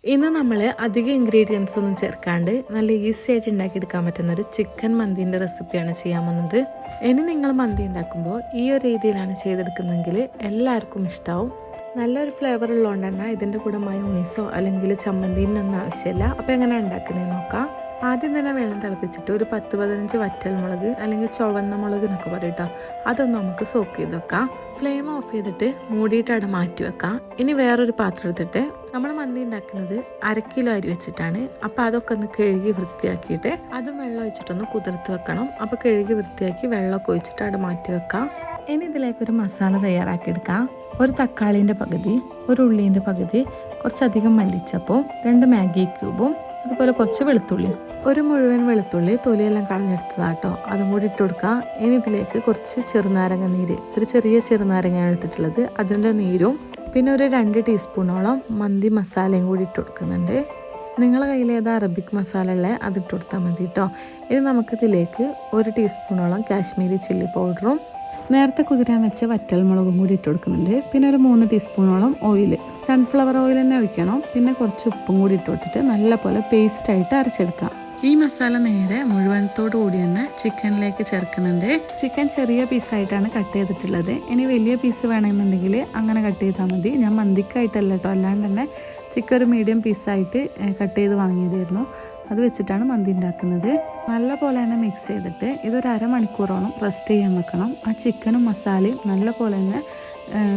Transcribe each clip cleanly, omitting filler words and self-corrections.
ഇന്ന് നമ്മൾ അധികം ഇൻഗ്രീഡിയൻസ് ഒന്നും ചേർക്കാണ്ട് നല്ല ഈസി ആയിട്ട് ഉണ്ടാക്കിയെടുക്കാൻ പറ്റുന്ന ഒരു ചിക്കൻ മന്തീൻ്റെ റെസിപ്പിയാണ് ചെയ്യാൻ പോകുന്നത്. ഇനി നിങ്ങൾ മന്തി ഉണ്ടാക്കുമ്പോൾ ഈ ഒരു രീതിയിലാണ് ചെയ്തെടുക്കുന്നതെങ്കിൽ എല്ലാവർക്കും ഇഷ്ടമാവും. നല്ലൊരു ഫ്ലേവർ ഉള്ളതുകൊണ്ട് തന്നെ ഇതിൻ്റെ കൂടെ മയോണീസോ അല്ലെങ്കിൽ ചമ്മന്തിനൊന്നും ആവശ്യമില്ല. അപ്പോൾ എങ്ങനെയാണ് ഉണ്ടാക്കുന്നത് നോക്കാം. ആദ്യം തന്നെ വെള്ളം തിളപ്പിച്ചിട്ട് ഒരു 10-15 വറ്റൽ മുളക് അല്ലെങ്കിൽ ചുവന്ന മുളക് എന്നൊക്കെ പറയട്ടോ, അതൊന്ന് നമുക്ക് സോക്ക് ചെയ്ത് വെക്കാം. ഫ്ലെയിം ഓഫ് ചെയ്തിട്ട് മൂടിയിട്ട് അവിടെ മാറ്റി വെക്കാം. ഇനി വേറൊരു പാത്രം എടുത്തിട്ട് നമ്മൾ മന്തി ഉണ്ടാക്കുന്നത് 1/2 കിലോ അരി വെച്ചിട്ടാണ്. അപ്പോൾ അതൊക്കെ ഒന്ന് കഴുകി വൃത്തിയാക്കിയിട്ട് അതും വെള്ളം ഒഴിച്ചിട്ടൊന്ന് കുതിർത്ത് വെക്കണം. അപ്പോൾ കഴുകി വൃത്തിയാക്കി വെള്ളമൊക്കെ ഒഴിച്ചിട്ട് അവിടെ മാറ്റി വെക്കാം. ഇനി ഇതിലേക്കൊരു മസാല തയ്യാറാക്കിയെടുക്കാം. ഒരു തക്കാളീൻ്റെ പകുതി, ഒരു ഉള്ളീൻ്റെ പകുതി, കുറച്ചധികം മല്ലിച്ചപ്പവും 2 മാഗി ക്യൂബും, അതുപോലെ കുറച്ച് വെളുത്തുള്ളി, ഒരു മുഴുവൻ വെളുത്തുള്ളി തൊലിയെല്ലാം കളഞ്ഞെടുത്തതാട്ടോ, അതും കൂടി ഇട്ട് കൊടുക്കുക. ഇനി ഇതിലേക്ക് കുറച്ച് ചെറുനാരങ്ങ നീര്, ഒരു ചെറിയ ചെറുനാരങ്ങ എടുത്തിട്ടുള്ളത്, അതിൻ്റെ നീരും പിന്നെ ഒരു 2 ടീസ്പൂണോളം മന്തി മസാലയും കൂടി ഇട്ട് കൊടുക്കുന്നുണ്ട്. നിങ്ങളുടെ കയ്യിൽ ഏതാ അറബിക് മസാല ഉള്ളത് അതിട്ട് കൊടുത്താൽ മതി കേട്ടോ. ഇനി നമുക്കിതിലേക്ക് 1 ടീസ്പൂണോളം കാശ്മീരി ചില്ലി പൗഡറും നേരത്തെ കുതിരാൻ വെച്ച വറ്റൽമുളകും കൂടി ഇട്ട് കൊടുക്കുന്നുണ്ട്. പിന്നെ ഒരു 3 ടീസ്പൂണോളം ഓയിൽ, സൺഫ്ലവർ ഓയിൽ തന്നെ ഒഴിക്കണം. പിന്നെ കുറച്ച് ഉപ്പും കൂടി ഇട്ട് കൊടുത്തിട്ട് നല്ലപോലെ പേസ്റ്റായിട്ട് അരച്ചെടുക്കാം. ഈ മസാല നേരെ മുഴുവനത്തോടു കൂടി തന്നെ ചിക്കനിലേക്ക് ചേർക്കുന്നുണ്ട്. ചിക്കൻ ചെറിയ പീസായിട്ടാണ് കട്ട് ചെയ്തിട്ടുള്ളത്. ഇനി വലിയ പീസ് വേണമെന്നുണ്ടെങ്കിൽ അങ്ങനെ കട്ട് ചെയ്താൽ മതി. ഞാൻ മന്തിക്കായിട്ടല്ല കേട്ടോ, അല്ലാണ്ട് തന്നെ ചിക്കൻ ഒരു മീഡിയം പീസായിട്ട് കട്ട് ചെയ്ത് വാങ്ങിയതായിരുന്നു. അത് വെച്ചിട്ടാണ് മന്തി ഉണ്ടാക്കുന്നത്. നല്ല പോലെ തന്നെ മിക്സ് ചെയ്തിട്ട് ഇതൊരു അരമണിക്കൂറോളം റെസ്റ്റ് ചെയ്യാൻ വെക്കണം. ആ ചിക്കനും മസാലയും നല്ല പോലെ തന്നെ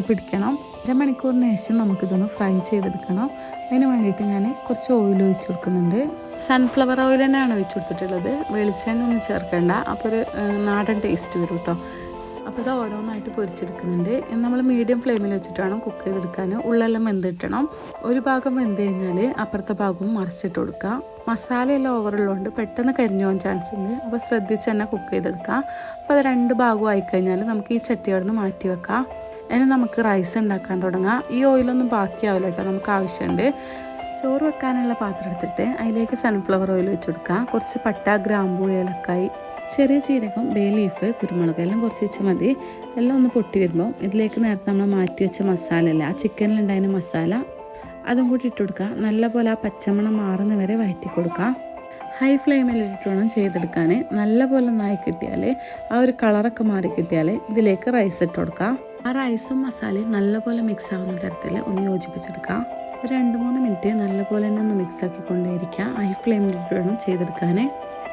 പിടിക്കണം. അരമണിക്കൂറിന് ശേഷം നമുക്കിതൊന്ന് ഫ്രൈ ചെയ്തെടുക്കണം. അതിന് വേണ്ടിയിട്ട് ഞാൻ കുറച്ച് ഓയിൽ ഒഴിച്ച് കൊടുക്കുന്നുണ്ട്. സൺഫ്ലവർ ഓയിൽ തന്നെയാണ് ഒഴിച്ച് കൊടുത്തിട്ടുള്ളത്. വെളിച്ചെണ്ണ ഒന്നും ചേർക്കേണ്ട, അപ്പോൾ ഒരു നാടൻ ടേസ്റ്റ് വരും കേട്ടോ. അപ്പോൾ ഇത് ഓരോന്നായിട്ട് പൊരിച്ചെടുക്കുന്നുണ്ട്. നമ്മൾ മീഡിയം ഫ്ലെയിമിൽ വെച്ചിട്ട് വേണം കുക്ക് ചെയ്തെടുക്കാൻ. ഉള്ളെല്ലാം വെന്തിട്ടണം. ഒരു ഭാഗം വെന്ത് കഴിഞ്ഞാൽ അപ്പുറത്തെ ഭാഗവും മറിച്ചിട്ട് കൊടുക്കുക. മസാലയെല്ലാം ഓവറുള്ളതുകൊണ്ട് പെട്ടെന്ന് കരിഞ്ഞു പോകാൻ ചാൻസ് ഉണ്ട്. അപ്പോൾ ശ്രദ്ധിച്ച് തന്നെ കുക്ക് ചെയ്തെടുക്കുക. അപ്പോൾ അത് 2 ഭാഗവും ആയിക്കഴിഞ്ഞാൽ നമുക്ക് ഈ ചട്ടിയോട് നിന്ന് മാറ്റി വെക്കാം. ഇനി നമുക്ക് റൈസ് ഉണ്ടാക്കാൻ തുടങ്ങാം. ഈ ഓയിലൊന്നും ബാക്കിയാവില്ല കേട്ടോ, നമുക്ക് ആവശ്യമുണ്ട്. ചോറ് വെക്കാനുള്ള പാത്രം എടുത്തിട്ട് അതിലേക്ക് സൺഫ്ലവർ ഓയിൽ വെച്ച് കൊടുക്കുക. കുറച്ച് പട്ട, ഗ്രാമ്പൂ, ഏലക്കായ്, ചെറിയ ജീരകം, ബേ ലീഫ്, കുരുമുളക് എല്ലാം കുറച്ച് വെച്ച് മതി. എല്ലാം ഒന്ന് പൊട്ടി വരുമ്പോൾ ഇതിലേക്ക് നേരത്തെ നമ്മൾ മാറ്റി വെച്ച മസാല അല്ല, ആ ചിക്കനിലുണ്ടായിരുന്ന മസാല, അതും കൂടി ഇട്ട് കൊടുക്കുക. നല്ലപോലെ ആ പച്ചമണം മാറുന്ന വരെ വഴറ്റി കൊടുക്കുക. ഹൈ ഫ്ലെയിമിലിട്ട് വേണം ചെയ്തെടുക്കാൻ. നല്ലപോലെ ഒന്നായി കിട്ടിയാൽ, ആ ഒരു കളറൊക്കെ മാറി കിട്ടിയാൽ ഇതിലേക്ക് റൈസ് ഇട്ട് കൊടുക്കുക. ആ റൈസും മസാലയും നല്ലപോലെ മിക്സ് ആവുന്ന തരത്തിൽ ഒന്ന് യോജിപ്പിച്ചെടുക്കുക. ഒരു 2-3 മിനിറ്റ് നല്ലപോലെ തന്നെ ഒന്ന് മിക്സ് ആക്കിക്കൊണ്ടേയിരിക്കുക. ഹൈ ഫ്ലെയിമിലിട്ട് വേണം ചെയ്തെടുക്കാൻ.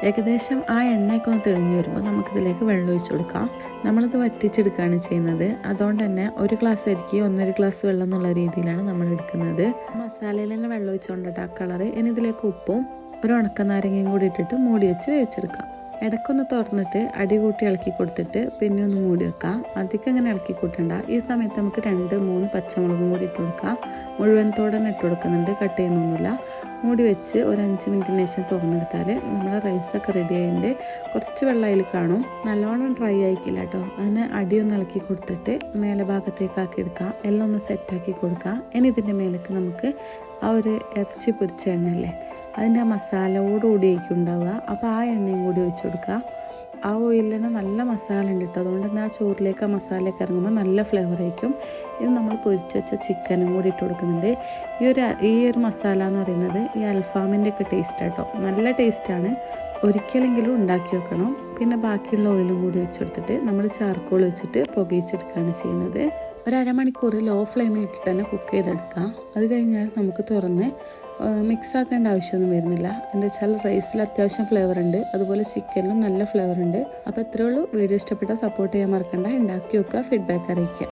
ഏകദേശം ആ എണ്ണയൊക്കെ ഒന്ന് തെളിഞ്ഞു വരുമ്പോൾ നമുക്കിതിലേക്ക് വെള്ളം ഒഴിച്ച് കൊടുക്കാം. നമ്മളിത് വറ്റിച്ചെടുക്കുകയാണ് ചെയ്യുന്നത്. അതുകൊണ്ട് തന്നെ 1 ഗ്ലാസ് അരിക്ക് 1.5 ഗ്ലാസ് വെള്ളം എന്നുള്ള രീതിയിലാണ് നമ്മൾ എടുക്കുന്നത്. മസാലയിൽ തന്നെ വെള്ളം ഒഴിച്ചുകൊണ്ടിട്ട് ആ കളറ്. ഇനി ഇതിലേക്ക് ഉപ്പും ഒരു ഉണക്കനാരങ്ങയും കൂടി ഇട്ടിട്ട് മൂടി വെച്ച് വേവിച്ചെടുക്കാം. ഇടയ്ക്കൊന്ന് തുറന്നിട്ട് അടി കൂട്ടി ഇളക്കി കൊടുത്തിട്ട് പിന്നെ ഒന്ന് മൂടി വെക്കാം. അധികം ഇങ്ങനെ ഇളക്കി കൂട്ടണ്ട. ഈ സമയത്ത് നമുക്ക് 2-3 പച്ചമുളകും കൂടി ഇട്ട് കൊടുക്കാം. മുഴുവനത്തോടെ തന്നെ ഇട്ട് കൊടുക്കുന്നുണ്ട്, കട്ട് ചെയ്യുന്നൊന്നുമില്ല. മൂടി വെച്ച് ഒരു 5 മിനിറ്റിന് ശേഷം തുറന്നെടുത്താൽ നമ്മുടെ റൈസൊക്കെ റെഡി ആയിട്ടുണ്ട്. കുറച്ച് വെള്ളം അതിൽ കാണും, നല്ലോണം ഡ്രൈ ആയിക്കില്ല കേട്ടോ. അതിന് അടിയൊന്ന് ഇളക്കി കൊടുത്തിട്ട് മേലെ ഭാഗത്തേക്കാക്കി എടുക്കാം. എല്ലാം ഒന്ന് സെറ്റാക്കി കൊടുക്കാം. ഇനി ഇതിൻ്റെ മേലേക്ക് നമുക്ക് ആ ഒരു ഇറച്ചി പൊരിച്ച എണ്ണയല്ലേ, അതിൻ്റെ ആ മസാലയോടുകൂടി ആയിരിക്കും ഉണ്ടാവുക. അപ്പോൾ ആ എണ്ണയും കൂടി ഒഴിച്ച് കൊടുക്കുക. ആ ഓയിലിൽ തന്നെ നല്ല മസാല ഉണ്ട് കേട്ടോ, അതുകൊണ്ട് തന്നെ ആ ചോറിലേക്ക് ആ മസാലയൊക്കെ ഇറങ്ങുമ്പോൾ നല്ല ഫ്ലേവർ ആയിരിക്കും. ഇത് നമ്മൾ പൊരിച്ച് വെച്ച ചിക്കനും കൂടി ഇട്ട് കൊടുക്കുന്നുണ്ട്. ഈ ഒരു മസാല എന്ന് പറയുന്നത് ഈ അൽഫാമിൻ്റെ ഒക്കെ ടേസ്റ്റ് കേട്ടോ, നല്ല ടേസ്റ്റാണ്. ഒരിക്കലെങ്കിലും ഉണ്ടാക്കി വെക്കണം. പിന്നെ ബാക്കിയുള്ള ഓയിലും കൂടി വെച്ച് കൊടുത്തിട്ട് നമ്മൾ ചാർക്കോൾ വെച്ചിട്ട് പുകയിച്ചെടുക്കുകയാണ് ചെയ്യുന്നത്. ഒരു അരമണിക്കൂർ ലോ ഫ്ലെയിമിൽ ഇട്ടിട്ട് തന്നെ കുക്ക് ചെയ്തെടുക്കാം. അത് കഴിഞ്ഞാൽ നമുക്ക് തുറന്ന് മിക്സ് ആക്കേണ്ട ആവശ്യമൊന്നും വരുന്നില്ല. എന്താ വെച്ചാൽ റൈസിൽ അത്യാവശ്യം ഫ്ലേവർ ഉണ്ട്, അതുപോലെ ചിക്കനിലും നല്ല ഫ്ലേവർ ഉണ്ട്. അപ്പോൾ ഇത്രയേ ഉള്ളൂ. വീഡിയോ ഇഷ്ടപ്പെട്ടാൽ സപ്പോർട്ട് ചെയ്യാൻ മറക്കണ്ട. ഉണ്ടാക്കി വെക്കുക, ഫീഡ്ബാക്ക് അറിയിക്കുക.